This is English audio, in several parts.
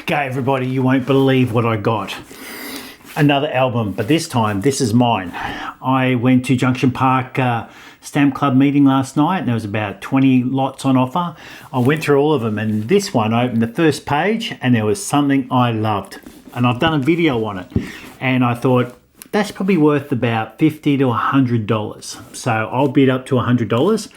Okay, everybody, you won't believe what I got. Another album, but this time, this is mine. I went to Junction Park Stamp Club meeting last night, and there was about 20 lots on offer. I went through all of them, and this one, I opened the first page, and there was something I loved. And I've done a video on it, and I thought, that's probably worth about $50 to $100. So I'll bid up to $100.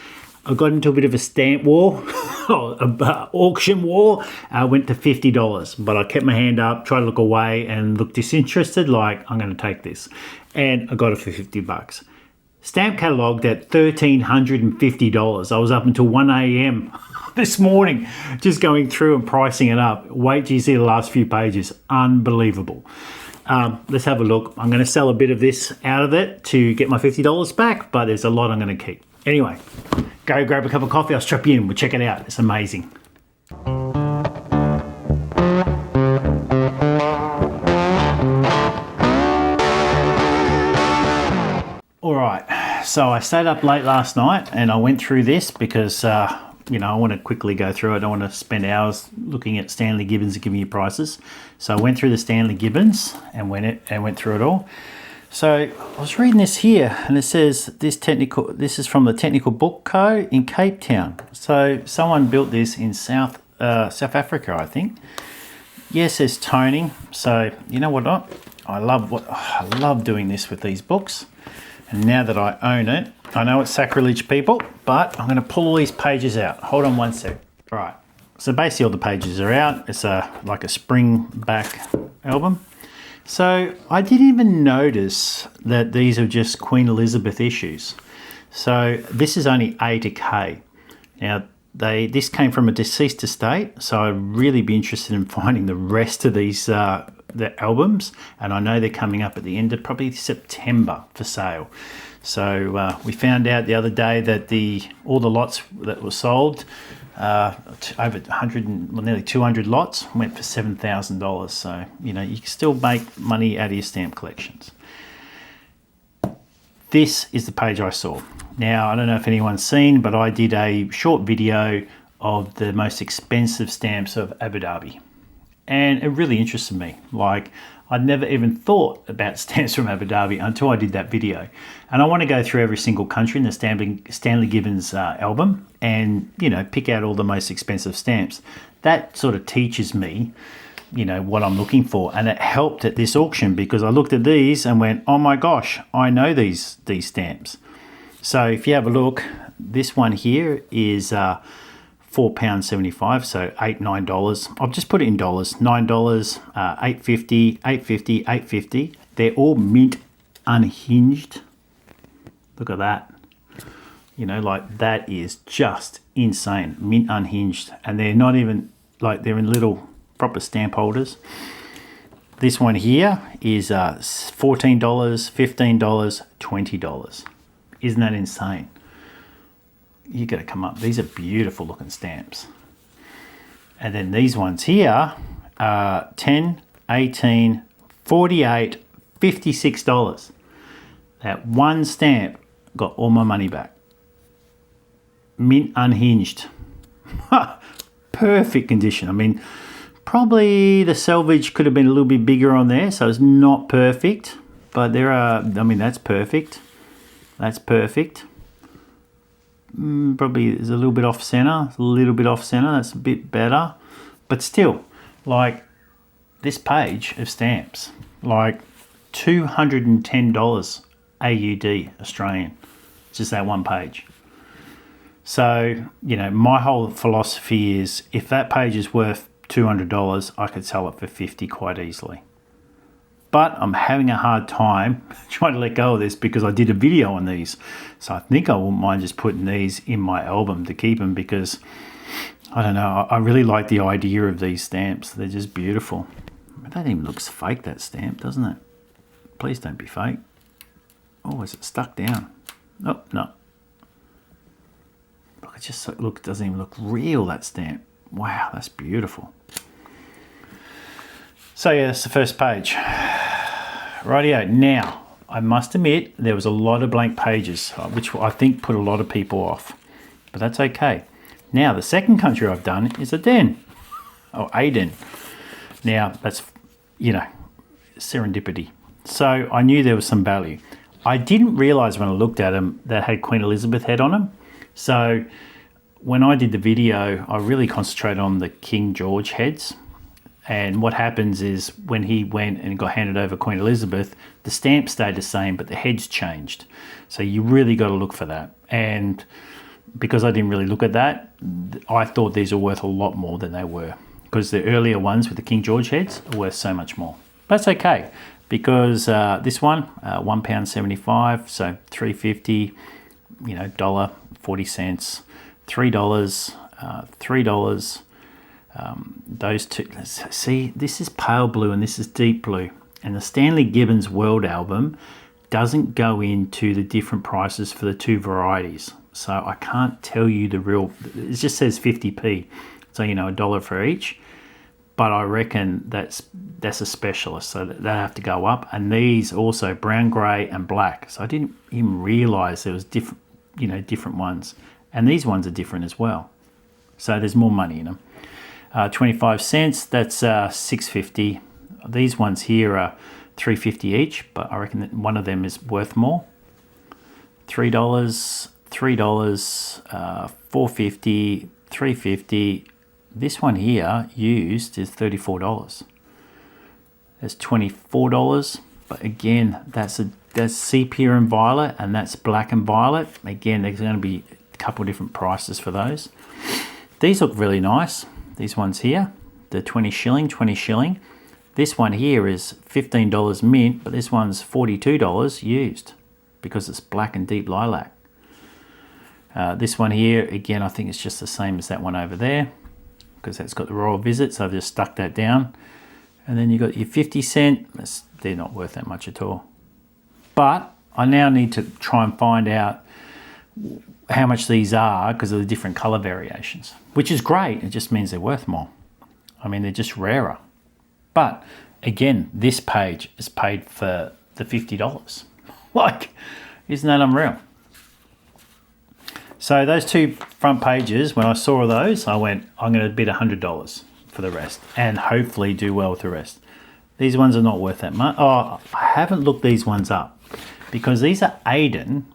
I got into a bit of a stamp war, auction war. I went to $50, but I kept my hand up, tried to look away and look disinterested, like I'm going to take this. And I got it for $50. Stamp catalogued at $1,350. I was up until 1 a.m. this morning just going through and pricing it up. Wait till you see the last few pages. Unbelievable. Let's have a look. I'm going to sell a bit of this out of it to get my $50 back, but there's a lot I'm going to keep. Anyway, go grab a cup of coffee. I'll strap you in. We'll check it out. It's amazing. All right. So I stayed up late last night and I went through this because, I want to quickly go through it. I don't want to spend hours looking at Stanley Gibbons and giving you prices. So I went through the Stanley Gibbons and went through it all. So I was reading this here, and it says this is from the Technical Book Co. in Cape Town. So someone built this in South Africa, I think. Yes, there's toning. So you know what? I love doing this with these books. And now that I own it, I know it's sacrilege, people, but I'm going to pull all these pages out. Hold on one sec. All right. So basically all the pages are out. It's like a spring back album. So I didn't even notice that these are just Queen Elizabeth issues. So this is only A to K. Now this came from a deceased estate, so I'd really be interested in finding the rest of these the albums, and I know they're coming up at the end of probably September for sale. So we found out the other day that all the lots that were sold, over 100, nearly 200 lots, went for $7,000. So you can still make money out of your stamp collections. This is the page I saw. Now I don't know if anyone's seen, but I did a short video of the most expensive stamps of Abu Dhabi, and it really interested me. Like, I'd never even thought about stamps from Abu Dhabi until I did that video. And I want to go through every single country in the Stanley Gibbons album and, pick out all the most expensive stamps. That sort of teaches me, what I'm looking for. And it helped at this auction because I looked at these and went, oh my gosh, I know these stamps. So if you have a look, this one here is £4.75, so $9. I'll just put it in dollars. $9, $8.50, $8.50, $8.50. They're all mint unhinged. Look at that. That is just insane. Mint unhinged. And they're not even, they're in little proper stamp holders. This one here is $14, $15, $20. Isn't that insane? You got to come up. These are beautiful looking stamps. And then these ones here are $10, $18, $48, $56. That one stamp got all my money back. Mint unhinged. Perfect condition. I mean, probably the selvage could have been a little bit bigger on there, so it's not perfect. But that's perfect. That's perfect. Probably is a little bit off center, that's a bit better, but still, this page of stamps, $210 AUD Australian, just that one page. So my whole philosophy is, if that page is worth $200, I could sell it for $50 quite easily. But I'm having a hard time trying to let go of this because I did a video on these. So I think I wouldn't mind just putting these in my album to keep them because, I don't know, I really like the idea of these stamps. They're just beautiful. That even looks fake, that stamp, doesn't it? Please don't be fake. Oh, is it stuck down? Oh, no. Look, it doesn't even look real, that stamp. Wow, that's beautiful. So yeah, that's the first page. Rightio. Now, I must admit, there was a lot of blank pages, which I think put a lot of people off. But that's okay. Now, the second country I've done is Aden. Now, that's, you know, serendipity. So I knew there was some value. I didn't realise when I looked at them that had Queen Elizabeth head on them. So when I did the video, I really concentrated on the King George heads. And what happens is when he went and got handed over Queen Elizabeth, the stamp stayed the same, but the heads changed. So you really got to look for that. And because I didn't really look at that, I thought these are worth a lot more than they were, because the earlier ones with the King George heads are worth so much more. That's okay, because this one, £1.75, so $3.50, you know, $1.40, $3, $3. Those two, see, this is pale blue and this is deep blue, and the Stanley Gibbons World album doesn't go into the different prices for the two varieties, so I can't tell you the real. It just says 50p, so you know, $1 for each, but I reckon that's a specialist, so they have to go up. And these also brown, grey and black, so I didn't even realize there was different, you know, different ones, and these ones are different as well, so there's more money in them. 25 cents, that's $6.50. These ones here are $3.50 each, but I reckon that one of them is worth more. $3, $4.50, $3.50. This one here used is $34. That's $24, but again, that's sepia and violet, and that's black and violet. Again, there's going to be a couple of different prices for those. These look really nice. These ones here, the 20 shilling. This one here is $15 mint, but this one's $42 used because it's black and deep lilac. This one here, again, I think it's just the same as that one over there because that's got the royal visit, so I've just stuck that down. And then you've got your 50 cent. They're not worth that much at all. But I now need to try and find out how much these are because of the different color variations, which is great. It just means they're worth more. I mean, they're just rarer. But again, this page is paid for the $50. Like, isn't that unreal? So those two front pages, when I saw those, I went, I'm going to bid $100 for the rest and hopefully do well with the rest. These ones are not worth that much. Oh, I haven't looked these ones up because these are Aden.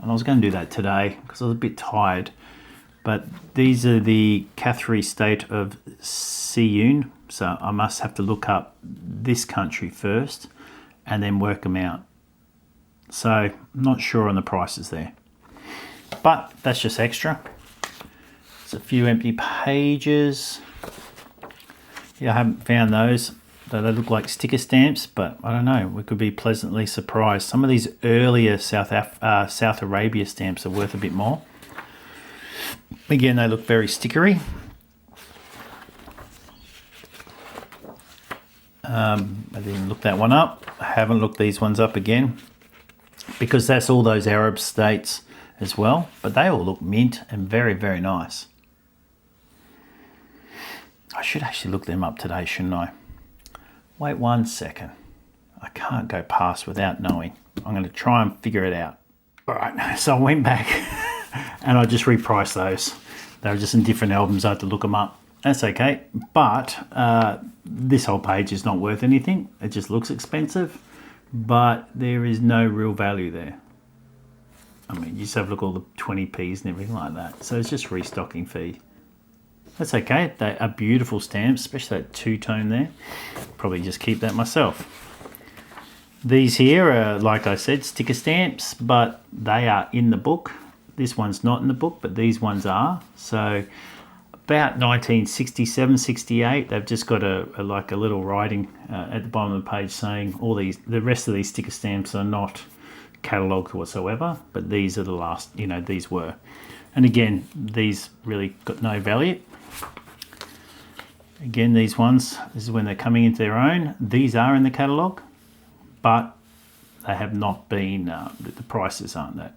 And I was going to do that today because I was a bit tired. But these are the Cathari state of Siyun. So I must have to look up this country first and then work them out. So I'm not sure on the prices there. But that's just extra. There's a few empty pages. Yeah, I haven't found those. They look like sticker stamps, but I don't know. We could be pleasantly surprised. Some of these earlier South Arabia stamps are worth a bit more. Again, they look very stickery. I didn't look that one up. I haven't looked these ones up again because that's all those Arab states as well. But they all look mint and very, very nice. I should actually look them up today, shouldn't I? Wait 1 second. I can't go past without knowing. I'm going to try and figure it out. All right, so I went back and I just repriced those. They were just in different albums. I had to look them up. That's okay. But this whole page is not worth anything. It just looks expensive, but there is no real value there. I mean, you just have a look at all the 20p's and everything like that. So it's just restocking fee. That's okay. They are beautiful stamps, especially that two-tone there. Probably just keep that myself. These here are, like I said, sticker stamps, but they are in the book. This one's not in the book, but these ones are. So about 1967, 68, they've just got a little writing at the bottom of the page saying the rest of these sticker stamps are not catalogued whatsoever, but these are the last, you know, these were. And again, these really got no value. Again, these ones, this is when they're coming into their own. These are in the catalogue, but they have not been, the prices aren't that,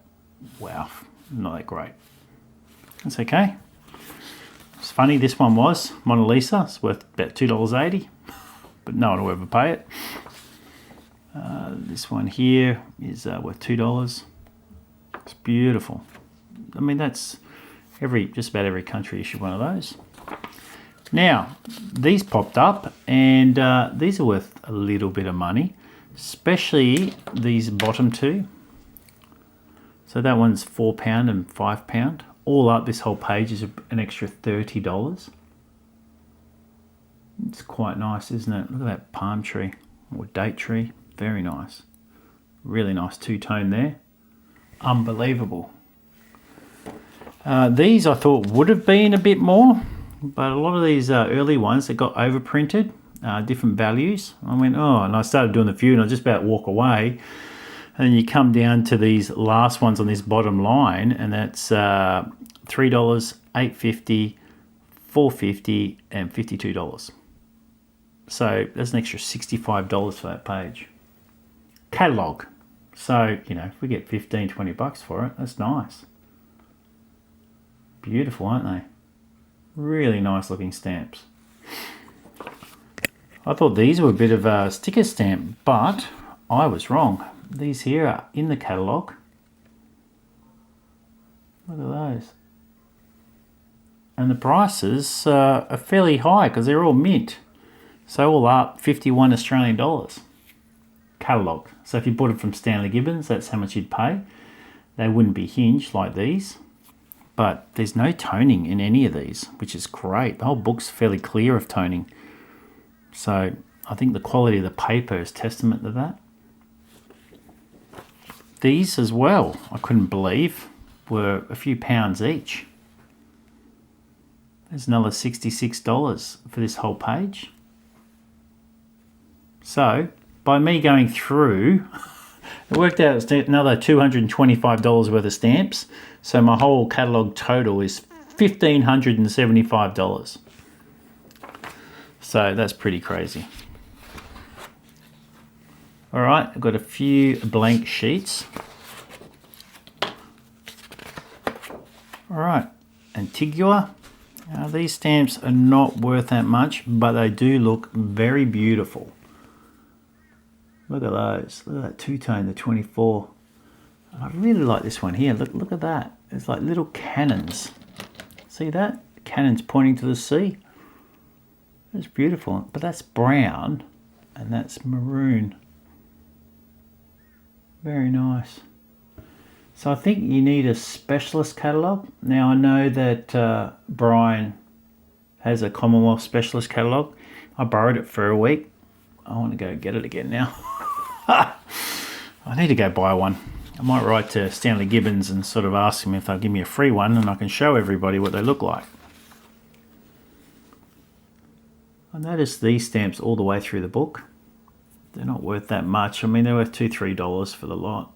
wow, not that great. That's okay. It's funny, this one was Mona Lisa. It's worth about $2.80, but no one will ever pay it. This one here is worth $2. It's beautiful. I mean, that's just about every country issued one of those. Now, these popped up, and these are worth a little bit of money, especially these bottom two. So that one's £4 and £5. All up, this whole page is an extra $30. It's quite nice, isn't it? Look at that palm tree or date tree. Very nice. Really nice two-tone there. Unbelievable. These I thought would have been a bit more, but a lot of these early ones that got overprinted, different values. I went, oh, and I started doing the few and I was just about to walk away. And then you come down to these last ones on this bottom line, and that's $3, $8.50, $4.50, and $52. So that's an extra $65 for that page. Catalogue. So, you know, if we get 15, 20 bucks for it, that's nice. Beautiful, aren't they? Really nice looking stamps. I thought these were a bit of a sticker stamp, but I was wrong. These here are in the catalogue. Look at those. And the prices are fairly high because they're all mint. So all up, 51 Australian dollars. Catalogue. So if you bought it from Stanley Gibbons, that's how much you'd pay. They wouldn't be hinged like these. But there's no toning in any of these, which is great. The whole book's fairly clear of toning. So I think the quality of the paper is testament to that. These as well, I couldn't believe, were a few pounds each. There's another $66 for this whole page. So, by me going through, it worked out another $225 worth of stamps. So my whole catalogue total is $1,575. So that's pretty crazy. All right, I've got a few blank sheets. All right, Antigua. Now, these stamps are not worth that much, but they do look very beautiful. Look at those. Look at that two-tone, the 24. I really like this one here. Look at that. It's like little cannons. See that? Cannons pointing to the sea. It's beautiful, but that's brown and that's maroon. Very nice. So I think you need a specialist catalogue. Now I know that Brian has a Commonwealth specialist catalogue. I borrowed it for a week. I want to go get it again now. I need to go buy one. I might write to Stanley Gibbons and sort of ask him if they'll give me a free one and I can show everybody what they look like. I noticed these stamps all the way through the book. They're not worth that much. I mean, they're worth $2, $3 for the lot.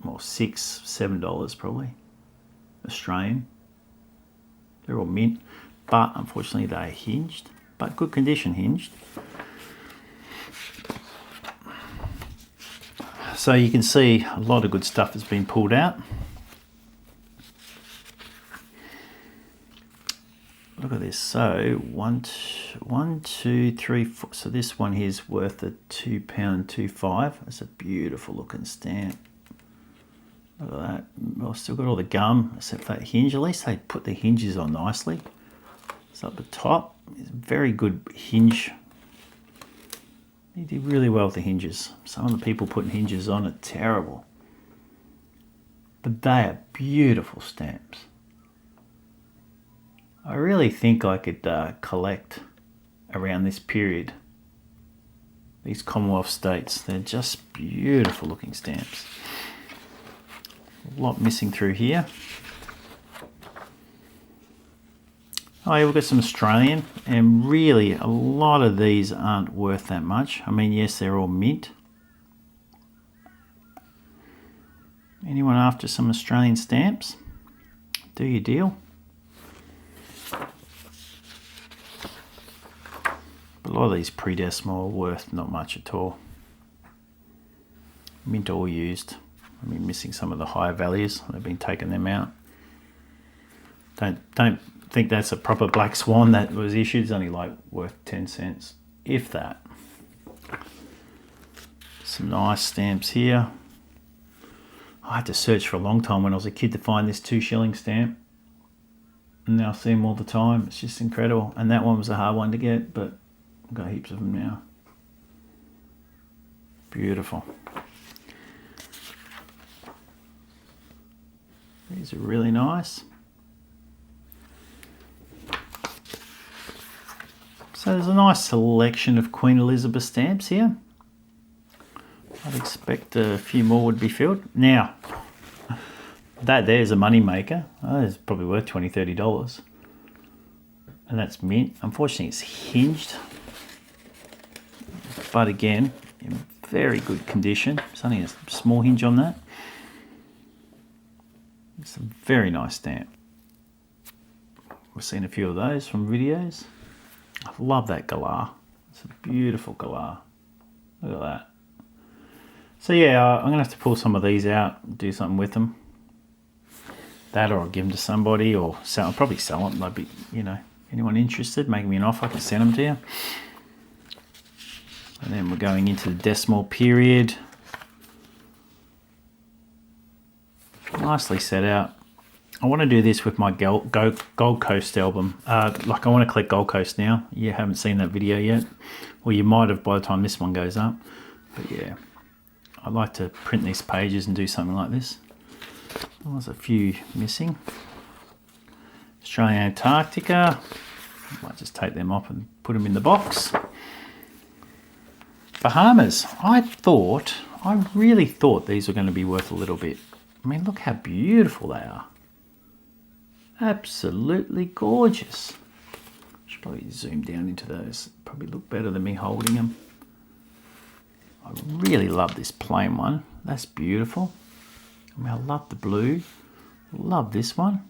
Or $6, $7 probably. Australian. They're all mint. But unfortunately they're hinged. But good condition hinged. So you can see a lot of good stuff has been pulled out. Look at this. So one, two, three, four. So this one here is worth a £2.25. That's a beautiful looking stamp. Look at that. Well, I've still got all the gum except for that hinge. At least they put the hinges on nicely. It's up the top. It's a very good hinge. He did really well with the hinges. Some of the people putting hinges on are terrible. But they are beautiful stamps. I really think I could collect around this period. These Commonwealth states, they're just beautiful looking stamps. A lot missing through here. Oh yeah, we've got some Australian, and really a lot of these aren't worth that much. I mean, yes, they're all mint. Anyone after some Australian stamps? Do your deal. But a lot of these pre-decimal are worth not much at all. Mint all used. I mean, missing some of the higher values. They've been taking them out. Don't think that's a proper black swan that was issued. It's only like worth 10 cents, if that. Some nice stamps here. I had to search for a long time when I was a kid to find this 2 shilling stamp. and now I see them all the time. It's just incredible. And that one was a hard one to get, but I've got heaps of them now. Beautiful. These are really nice. So there's a nice selection of Queen Elizabeth stamps here. I'd expect a few more would be filled. Now, that there's a money maker. Oh, it's probably worth $20, $30. And that's mint. Unfortunately, it's hinged. But again, in very good condition. There's only a small hinge on that. It's a very nice stamp. We've seen a few of those from videos. I love that galah. It's a beautiful galah. Look at that. So yeah, I'm going to have to pull some of these out and do something with them. That, or I'll give them to somebody, or sell. I'll probably sell them. They'd be, you know, anyone interested, make me an offer, I can send them to you. And then we're going into the decimal period. Nicely set out. I want to do this with my Gold Coast album. Like I want to collect Gold Coast now. You haven't seen that video yet. Well, you might have by the time this one goes up. But yeah, I'd like to print these pages and do something like this. There's a few missing. Australian Antarctica. I might just take them off and put them in the box. Bahamas. I really thought these were going to be worth a little bit. I mean, look how beautiful they are. Absolutely gorgeous. Should probably zoom down into those. Probably look better than me holding them. I really love this plain one. That's beautiful. I mean, I love the blue. Love this one.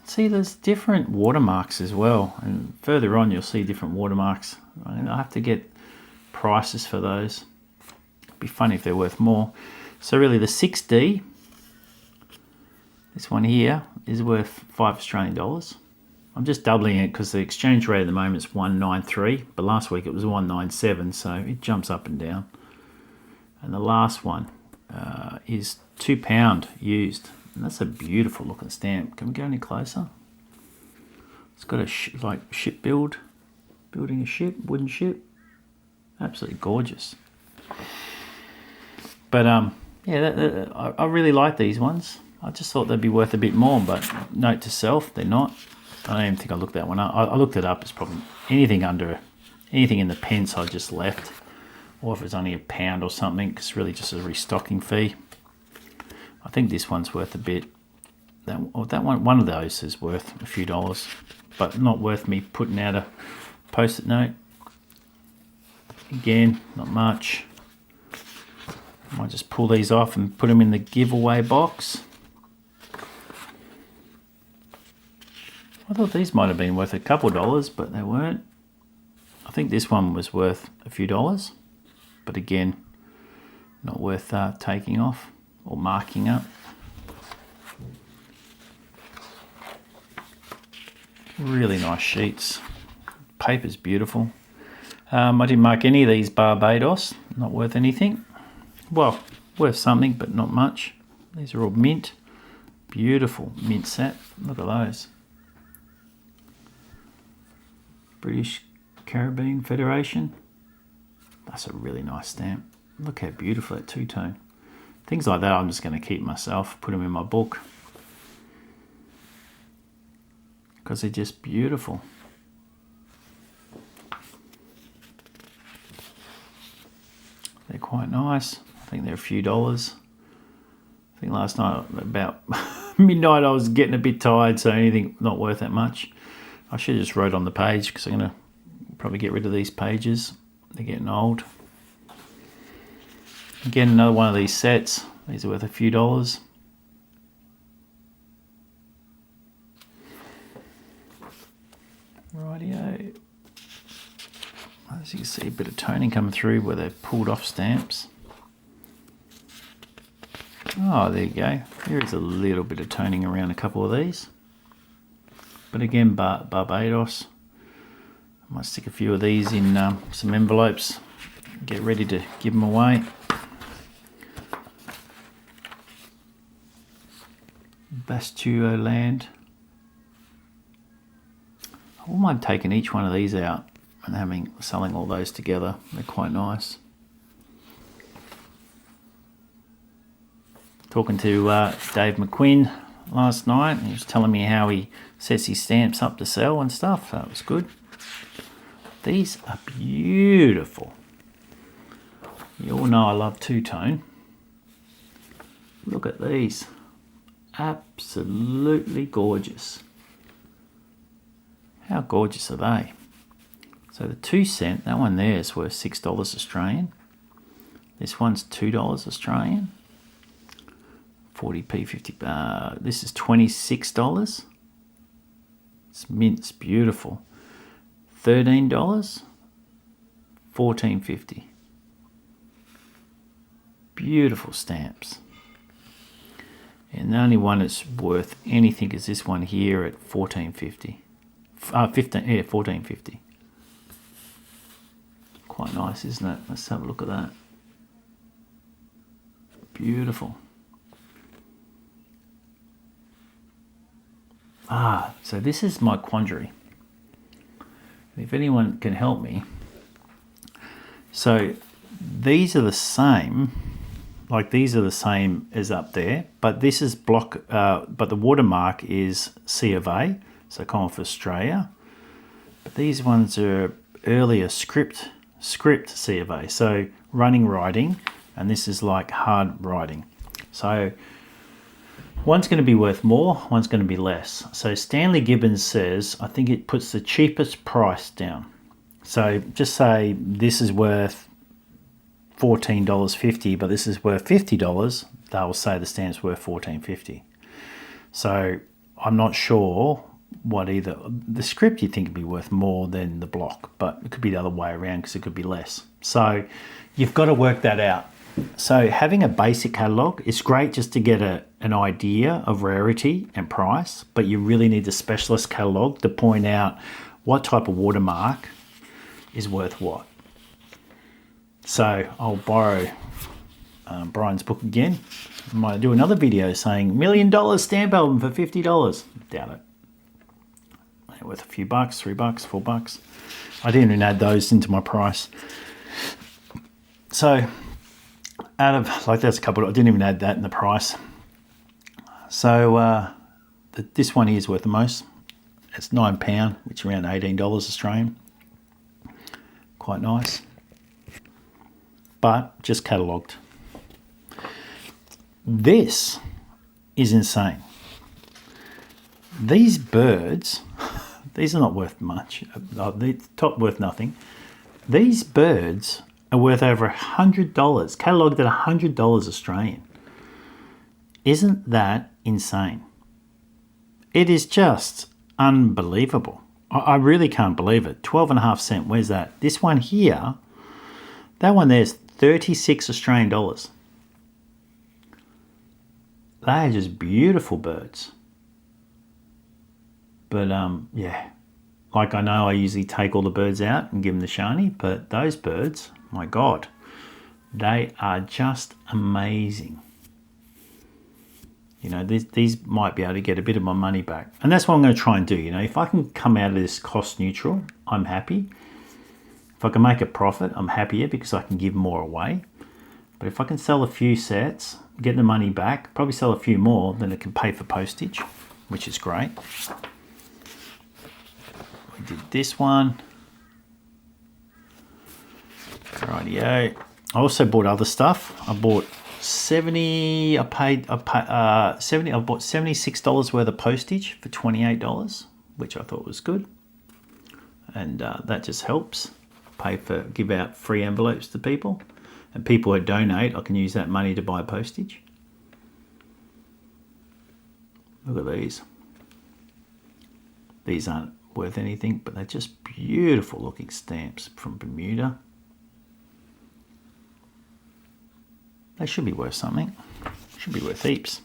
See, there's different watermarks as well. And further on, you'll see different watermarks. I have to get prices for those. It'd be funny if they're worth more. So really, the 6D, this one here, is worth $5 Australian. I'm just doubling it because the exchange rate at the moment is 193, but last week it was 197, so it jumps up and down. And the last one is £2 used, and that's a beautiful looking stamp. Can we go any closer? It's got a ship building a ship, wooden ship. Absolutely gorgeous. But yeah, I really like these ones. I just thought they'd be worth a bit more, but note to self, they're not. I don't even think I looked that one up. I looked it up. It's probably anything in the pence I just left, or if it's only £1 or something, it's really just a restocking fee. I think this one's worth a bit. That one of those is worth a few dollars, but not worth me putting out a post-it note. Again, not much. I might just pull these off and put them in the giveaway box. I thought these might have been worth a couple dollars, but they weren't. I think this one was worth a few dollars, but again, not worth taking off or marking up. Really nice sheets. Paper's beautiful. I didn't mark any of these Barbados. Not worth anything. Well, worth something, but not much. These are all mint. Beautiful mint set. Look at those. British Caribbean Federation. That's a really nice stamp. Look how beautiful that two-tone. Things like that I'm just going to keep myself, put them in my book, because they're just beautiful. They're quite nice. I think they're a few dollars. I think last night about midnight I was getting a bit tired, so anything not worth that much. I should have just wrote on the page, because I'm going to probably get rid of these pages. They're getting old. Again, another one of these sets. These are worth a few dollars. Rightio. As you can see, a bit of toning coming through where they've pulled off stamps. Oh, there you go. There is a little bit of toning around a couple of these. But again, Barbados. I might stick a few of these in some envelopes. Get ready to give them away. Bastuo Land. I wouldn't mind taking each one of these out and selling all those together. They're quite nice. Talking to Dave McQuinn last night. He was telling me how he sets his stamps up to sell and stuff. That was good. These are beautiful. You all know I love two-tone. Look at these. Absolutely gorgeous. How gorgeous are they? So the 2 cent, that one there is worth $6 Australian. This one's $2 Australian. 40p, 50. This is $26. It's mint, it's beautiful. $13, $14.50. Beautiful stamps. And the only one that's worth anything is this one here at $14.50. 14.50. Quite nice, isn't it? Let's have a look at that. Beautiful. So this is my quandary. If anyone can help me. So these are the same, like these are the same as up there, but this is but the watermark is C of A, so Commonwealth Australia. But these ones are earlier script C of A, so running writing, and this is like hard writing. So one's going to be worth more, one's going to be less. So Stanley Gibbons says, I think it puts the cheapest price down. So just say this is worth $14.50, but this is worth $50, they'll say the stamp's worth $14.50. So I'm not sure what either. The script you think would be worth more than the block, but it could be the other way around because it could be less. So you've got to work that out. So having a basic catalogue is great just to get an idea of rarity and price, but you really need a specialist catalogue to point out what type of watermark is worth what. So I'll borrow Brian's book again. I might do another video saying $1 million stamp album for $50. Doubt it. They're worth a few bucks, $3, $4. I didn't even add those into my price. So out of, like that's a couple, I didn't even add that in the price. So this one here is worth the most. It's £9, which is around $18 Australian. Quite nice. But just catalogued. This is insane. These birds, these are not worth much. The top worth nothing. These birds are worth over $100, catalogued at $100 Australian. Isn't that insane? It is just unbelievable. I really can't believe it. 12.5 cents, where's that? This one here, that one there's 36 Australian dollars. They are just beautiful birds. But yeah, like I know I usually take all the birds out and give them the shiny, but those birds, my God, they are just amazing. You know, these might be able to get a bit of my money back. And that's what I'm going to try and do. You know, if I can come out of this cost neutral, I'm happy. If I can make a profit, I'm happier because I can give more away. But if I can sell a few sets, get the money back, probably sell a few more, then it can pay for postage, which is great. We did this one. Rightio. I also bought other stuff. I bought 70. I bought $76 worth of postage for $28, which I thought was good, and that just helps give out free envelopes to people, and people who donate, I can use that money to buy postage. Look at these. These aren't worth anything, but they're just beautiful looking stamps from Bermuda. They should be worth something. Should be worth heaps.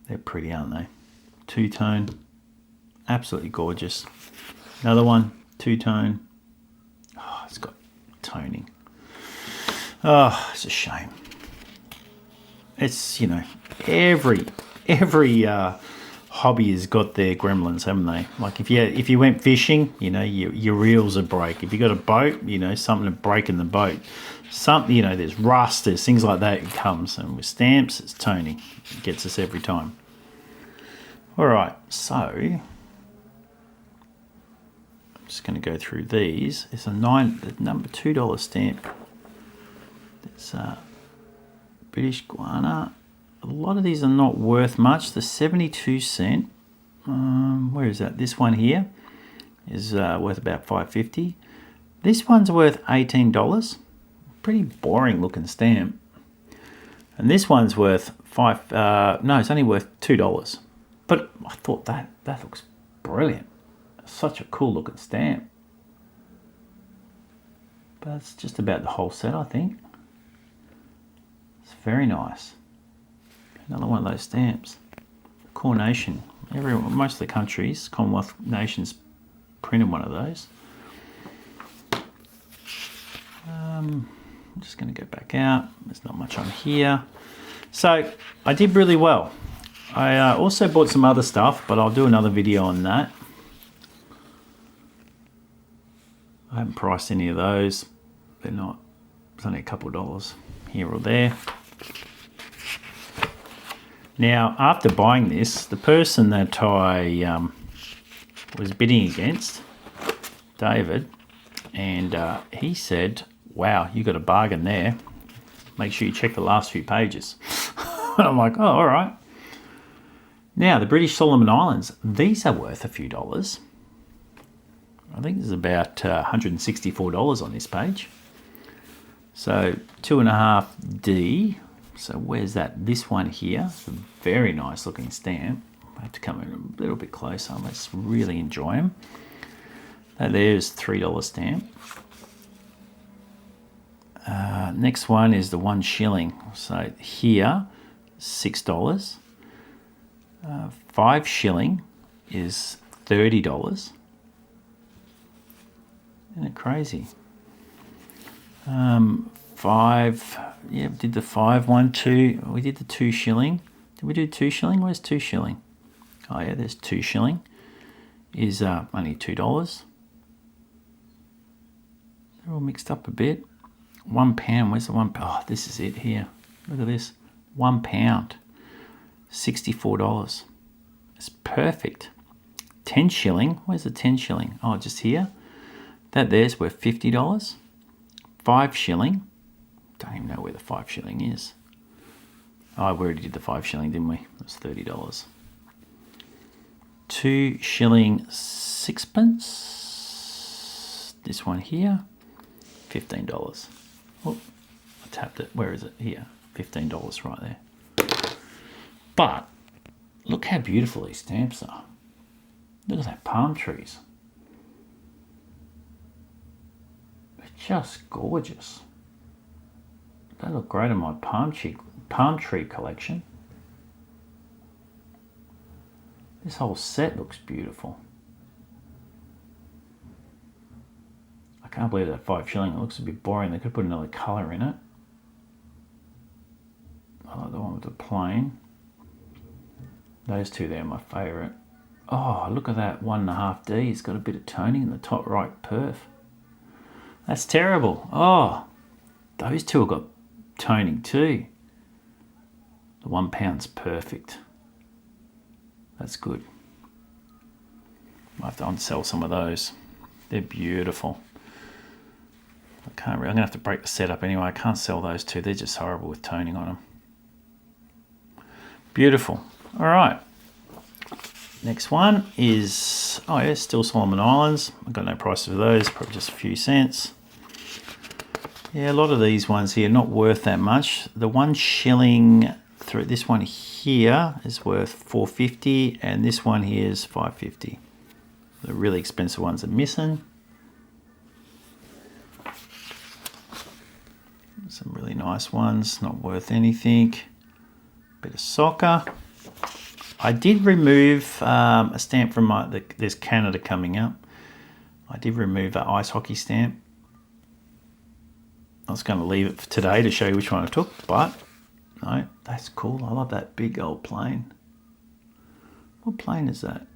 They're pretty, aren't they? Two-tone. Absolutely gorgeous. Another one, two-tone. Oh, it's got toning. Oh, it's a shame. It's, you know, every hobby has got their gremlins, haven't they? Like if you went fishing, you know, your reels would break. If you got a boat, you know, something would break in the boat. Something, you know, there's rust, there's things like that. It comes, and with stamps, it's toning. It gets us every time. All right, so I'm just going to go through these. It's a number $2 stamp. It's British Guiana. A lot of these are not worth much. The 72-cent, where is that? This one here is worth about $5.50. This one's worth $18. Pretty boring looking stamp. And this one's worth no, it's only worth $2. But I thought that looks brilliant. Such a cool looking stamp. But that's just about the whole set, I think. It's very nice. Another one of those stamps. Coronation. Most of the countries, Commonwealth nations, printed one of those. I'm just going to go back out. There's not much on here. So I did really well. I also bought some other stuff, but I'll do another video on that. I haven't priced any of those. They're not, it's only a couple of dollars here or there. Now, after buying this, the person that I was bidding against, David, and he said, wow, you got a bargain there. Make sure you check the last few pages. And I'm like, oh, all right. Now, the British Solomon Islands, these are worth a few dollars. I think there's about $164 on this page. So 2.5D. So where's that? This one here. It's a very nice looking stamp. I have to come in a little bit closer. Let's really enjoy them. That there's $3 stamp. Next one is the 1 shilling. So here, $6. 5 shilling is $30. Isn't it crazy? 5, yeah, we did the 5 one, 2. We did the 2 shilling. Did we do 2 shilling? Where's 2 shilling? Oh yeah, there's 2 shilling. Is only $2. They're all mixed up a bit. £1. Where's the 1 pound? Oh, this is it here. Look at this. £1. $64. It's perfect. 10 shilling. Where's the 10 shilling? Oh, just here. That there's worth $50. 5 shilling. Don't even know where the 5 shilling is. Oh, we already did the 5 shilling, didn't we? That's $30. 2 shilling 6pence. This one here, $15. Oh, I tapped it. Where is it? Here, $15 right there. But look how beautiful these stamps are. Look at that palm trees. They're just gorgeous. They look great in my palm tree collection. This whole set looks beautiful. I can't believe that 5 shilling. It looks a bit boring. They could put another colour in it. I like the one with the plain. Those two there are my favourite. Oh, look at that 1.5D. It's got a bit of toning in the top right perf. That's terrible. Oh, those two have got toning too. The £1's perfect. That's good. I have to unsell some of those. They're beautiful. I'm going to have to break the setup anyway. I can't sell those two. They're just horrible with toning on them. Beautiful. All right. Next one is, oh yeah, still Solomon Islands. I've got no prices for those, probably just a few cents. Yeah, a lot of these ones here not worth that much. The 1 shilling through this one here is worth $4.50, and this one here is $5.50. The really expensive ones are missing. Some really nice ones, not worth anything. Bit of soccer. I did remove a stamp from there's Canada coming up. I did remove an ice hockey stamp. I was going to leave it for today to show you which one I took, but no, that's cool. I love that big old plane. What plane is that?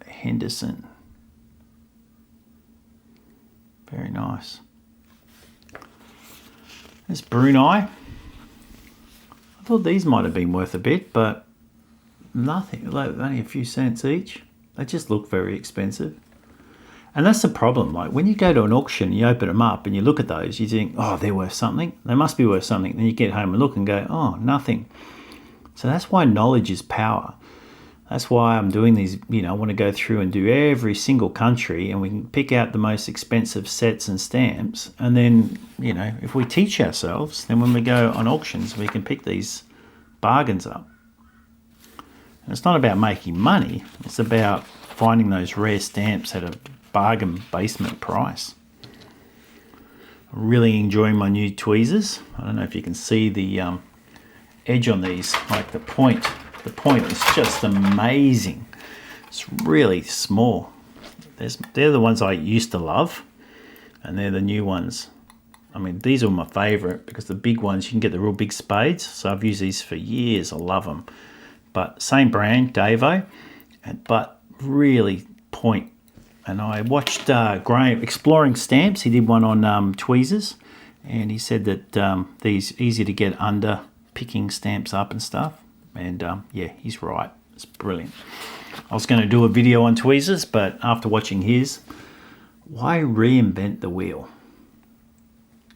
Henderson. Very nice. There's Brunei. I thought these might have been worth a bit, but nothing. Like only a few cents each. They just look very expensive. And that's the problem. Like when you go to an auction, you open them up and you look at those, you think, oh, they're worth something. They must be worth something. Then you get home and look and go, oh, nothing. So that's why knowledge is power. That's why I'm doing these, I want to go through and do every single country and we can pick out the most expensive sets and stamps. And then, if we teach ourselves, then when we go on auctions, we can pick these bargains up. And it's not about making money. It's about finding those rare stamps at a bargain basement price. Really enjoying my new tweezers. I don't know if you can see the edge on these, like the point. The point is just amazing. It's really small. They're the ones I used to love, and they're the new ones. I mean, these are my favorite because the big ones, you can get the real big spades. So I've used these for years. I love them. But same brand, Davo, but really point. And I watched Graham Exploring Stamps. He did one on tweezers, and he said that these easy to get under picking stamps up and stuff. And yeah, he's right. It's brilliant. I was going to do a video on tweezers, but after watching his, why reinvent the wheel?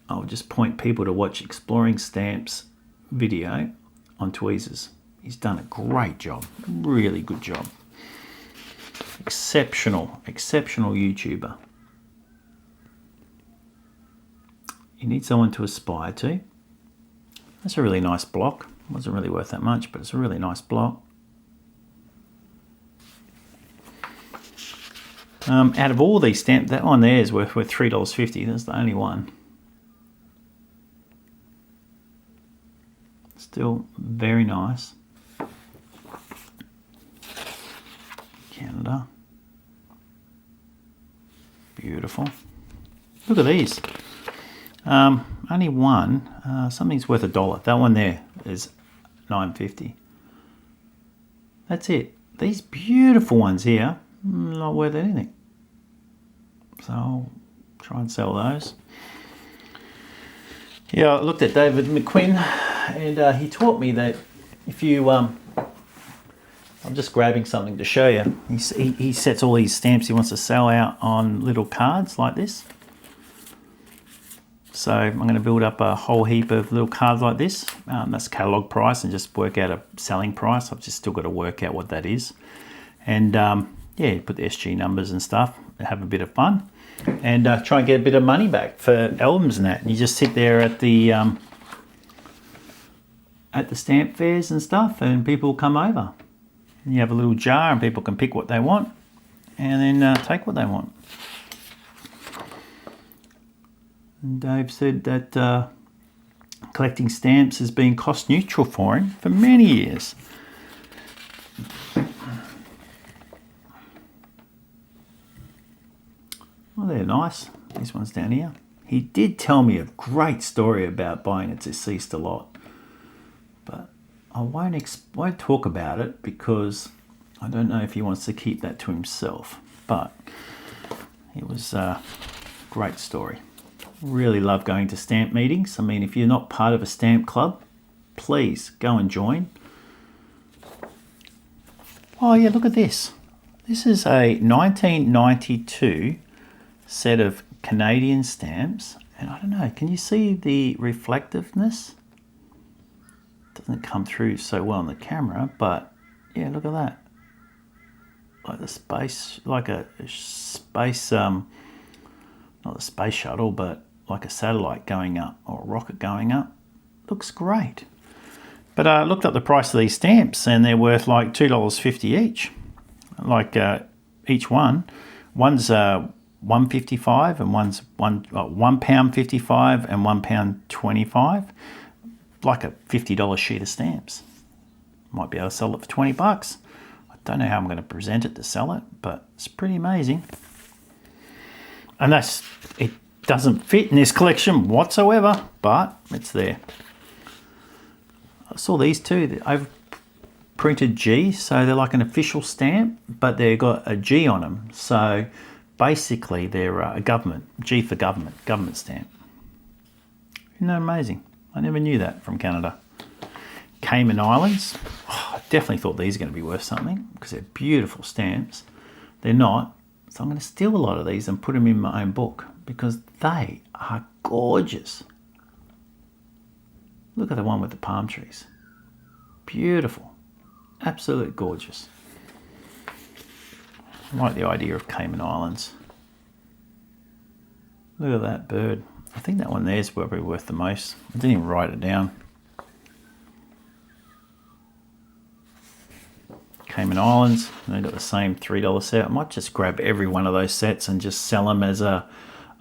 I'll just point people to watch Exploring Stamps video on tweezers. He's done a great job. Really good job. Exceptional YouTuber. You need someone to aspire to. That's a really nice block. Wasn't really worth that much, but it's a really nice block. Out of all these stamps, that one there is worth $3.50. That's the only one. Still very nice. Canada. Beautiful. Look at these. Only one. Something's worth $1. That one there is $9.50. That's it. These beautiful ones here, not worth anything. So I'll try and sell those. Yeah, I looked at David McQuinn, and he taught me that if you I'm just grabbing something to show you. He sets all these stamps he wants to sell out on little cards like this. So I'm going to build up a whole heap of little cards like this. That's catalogue price, and just work out a selling price. I've just still got to work out what that is. And yeah, put the SG numbers and stuff, have a bit of fun, and try and get a bit of money back for albums and that. And you just sit there at the stamp fairs and stuff, and people come over. And you have a little jar, and people can pick what they want, and then take what they want. And Dave said that collecting stamps has been cost neutral for him for many years. Well, they're nice. These ones down here. He did tell me a great story about buying a deceased a lot, but I won't talk about it because I don't know if he wants to keep that to himself. But it was a great story. Really love going to stamp meetings. I mean, if you're not part of a stamp club, please go and join. Oh yeah, look at this. This is a 1992 set of Canadian stamps, and I don't know, can you see the reflectiveness? Doesn't come through so well on the camera, but yeah, look at that. Like the space, like a space, not a space shuttle, but like a satellite going up or a rocket going up. Looks great. But I looked up the price of these stamps, and they're worth like $2.50 each. Like each one. One's $1.55 and one's £1.55 and £1.25. Like a $50 sheet of stamps. Might be able to sell it for $20. I don't know how I'm going to present it to sell it, but it's pretty amazing. And it doesn't fit in this collection whatsoever, but it's there. I saw these two. printed G, so they're like an official stamp, but they've got a G on them. So basically they're a government, G for government stamp. Isn't that amazing? I never knew that from Canada. Cayman Islands. Oh, I definitely thought these are going to be worth something because they're beautiful stamps. They're not. So I'm going to steal a lot of these and put them in my own book because they are gorgeous. Look at the one with the palm trees. Beautiful. Absolutely gorgeous. I like the idea of Cayman Islands. Look at that bird. I think that one there is probably worth the most. I didn't even write it down. Cayman Islands, they've got the same $3 set. I might just grab every one of those sets and just sell them as a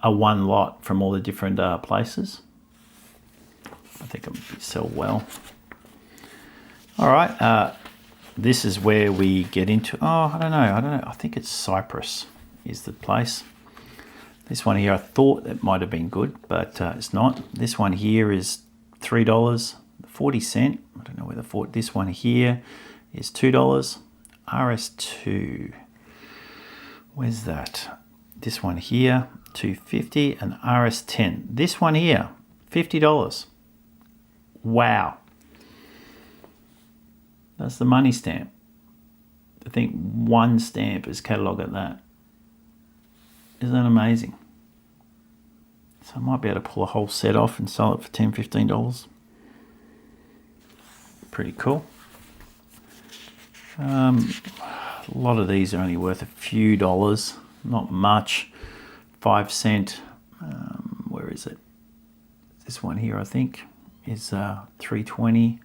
one lot from all the different places. I think it'll sell well. All right, this is where we get into, I don't know. I think it's Cyprus is the place. This one here, I thought it might have been good, but it's not. This one here is $3.40. I don't know whether this one here is $2. RS2. Where's that? This one here, $2.50, and RS10. This one here, $50. Wow. That's the money stamp. I think one stamp is catalogue at that. Isn't that amazing? So I might be able to pull a whole set off and sell it for $10, $15. Pretty cool. A lot of these are only worth a few dollars, not much. 5 cent. Where is it? This one here, I think, is $3.20.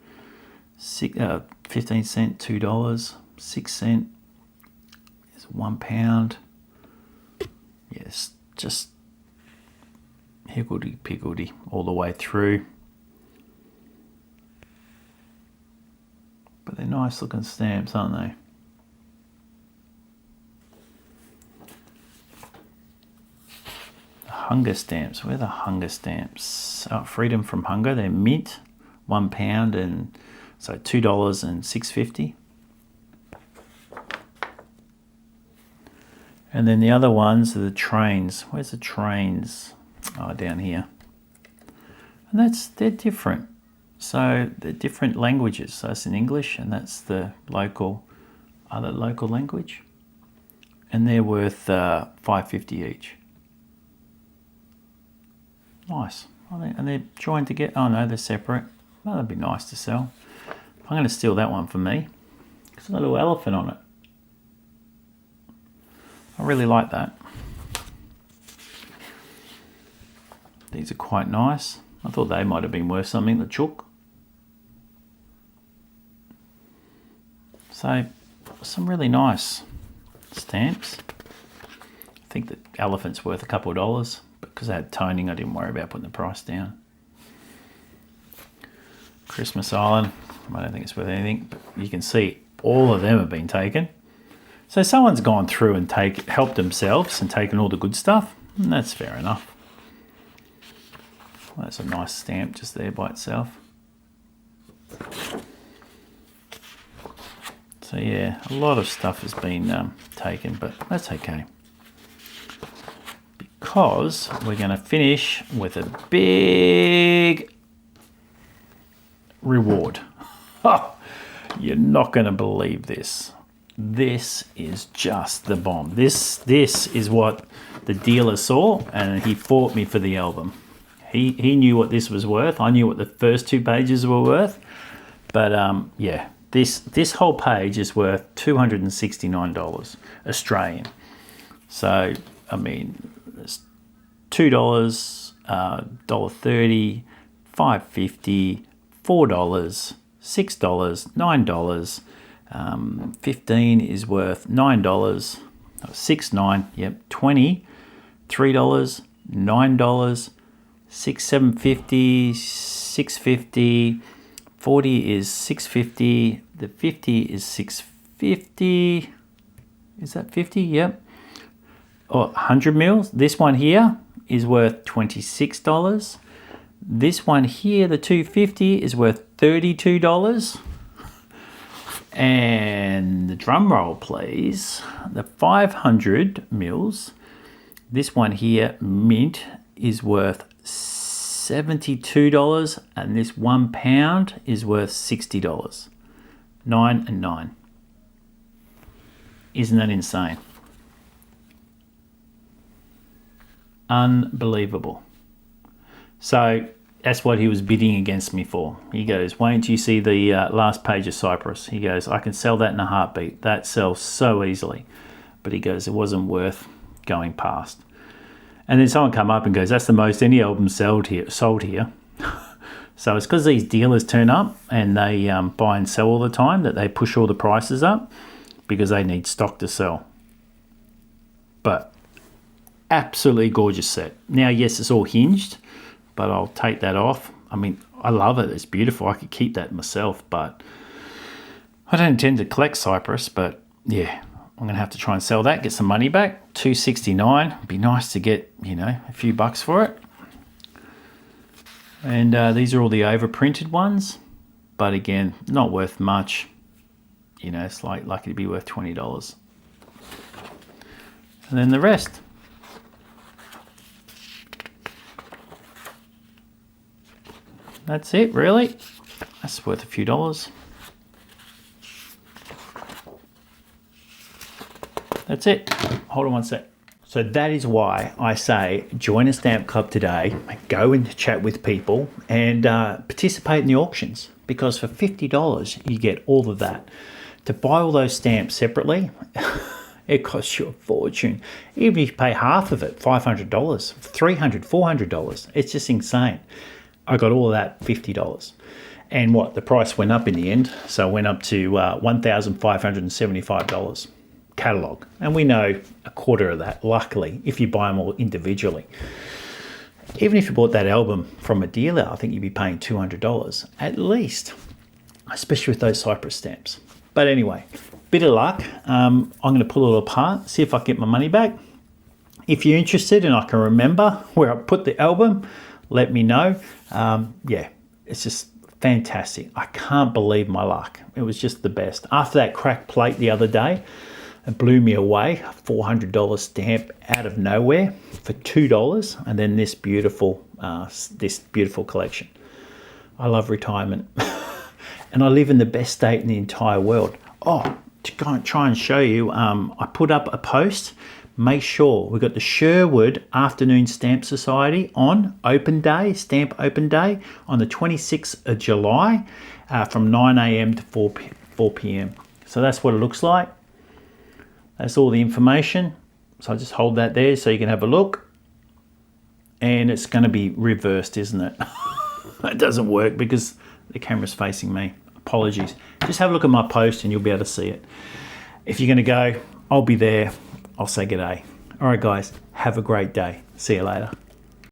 15 cent, $2. 6 cent is £1. Yes, just higgledy-piggledy all the way through. But they're nice looking stamps, aren't they? Hunger stamps. Where are the hunger stamps? Oh, freedom from hunger. They're mint, £1, and so $2 and $6.50. And then the other ones are the trains. Where's the trains? Oh, down here. And they're different. So they're different languages. So it's in English, and that's the other local language. And they're worth $5.50 each. Nice. And they're trying to get, oh no, they're separate. Well, that'd be nice to sell. I'm going to steal that one for me. It's got a little elephant on it. I really like that. These are quite nice. I thought they might have been worth something, the chook. So, some really nice stamps. I think the elephant's worth a couple of dollars, but because I had toning, I didn't worry about putting the price down. Christmas Island, I don't think it's worth anything, but you can see all of them have been taken. So someone's gone through and helped themselves and taken all the good stuff, and that's fair enough. Well, that's a nice stamp just there by itself. So yeah, a lot of stuff has been taken, but that's okay. Because we're going to finish with a big reward. Oh, you're not going to believe this. This is just the bomb. This is what the dealer saw, and he fought me for the album. He knew what this was worth. I knew what the first 2 pages were worth. But yeah, this whole page is worth $269 Australian. So, I mean, it's $2, $1.30, $5.50, $4, $6, $9. 15 is worth $9. 6, 9, yep. 20, $3, $9, 6, 7.50, 6.50. 40 is 6.50. The 50 is 6.50. Is that 50? Yep. Oh, 100 mils. This one here is worth $26. This one here, the 250, is worth $32. And the drum roll, please. The 500 mils, this one here, mint, is worth $72, and this £1 is worth $60. 9 and 9. Isn't that insane? Unbelievable. So that's what he was bidding against me for. He goes, why don't you see the last page of Cyprus? He goes, I can sell that in a heartbeat. That sells so easily. But he goes, it wasn't worth going past. And then someone come up and goes, that's the most any album sold here. So it's because these dealers turn up and they buy and sell all the time that they push all the prices up because they need stock to sell. But absolutely gorgeous set. Now, yes, it's all hinged, but I'll take that off. I mean, I love it. It's beautiful. I could keep that myself, but I don't intend to collect Cyprus. But yeah, I'm going to have to try and sell that, get some money back. $269. It'd be nice to get, you know, a few bucks for it. And these are all the overprinted ones, but again, not worth much. You know, it's like lucky to be worth $20. And then the rest. That's it, really. That's worth a few dollars. That's it. Hold on one sec. So that is why I say join a stamp club today, go and chat with people and participate in the auctions, because for $50 you get all of that. To buy all those stamps separately, it costs you a fortune. Even if you pay half of it, $500, $300, $400, it's just insane. I got all of that $50. And what, the price went up in the end, so it went up to $1,575 catalogue. And we know a quarter of that, luckily, if you buy them all individually. Even if you bought that album from a dealer, I think you'd be paying $200 at least, especially with those Cyprus stamps. But anyway, bit of luck. I'm going to pull it all apart, see if I can get my money back. If you're interested and I can remember where I put the album, let me know. Yeah, it's just fantastic. I can't believe my luck. It was just the best. After that cracked plate the other day, it blew me away. A $400 stamp out of nowhere for $2, and then this beautiful collection. I love retirement. And I live in the best state in the entire world. Oh, to try and show you, I put up a post. Make sure we've got the Sherwood Afternoon Stamp Society on open day, stamp open day, on the 26th of July from 9 a.m. to 4 p.m. So that's what it looks like. That's all the information. So I'll just hold that there so you can have a look. And it's going to be reversed, isn't it? It doesn't work because the camera's facing me. Apologies. Just have a look at my post and you'll be able to see it. If you're going to go, I'll be there. I'll say g'day. All right, guys, have a great day. See you later.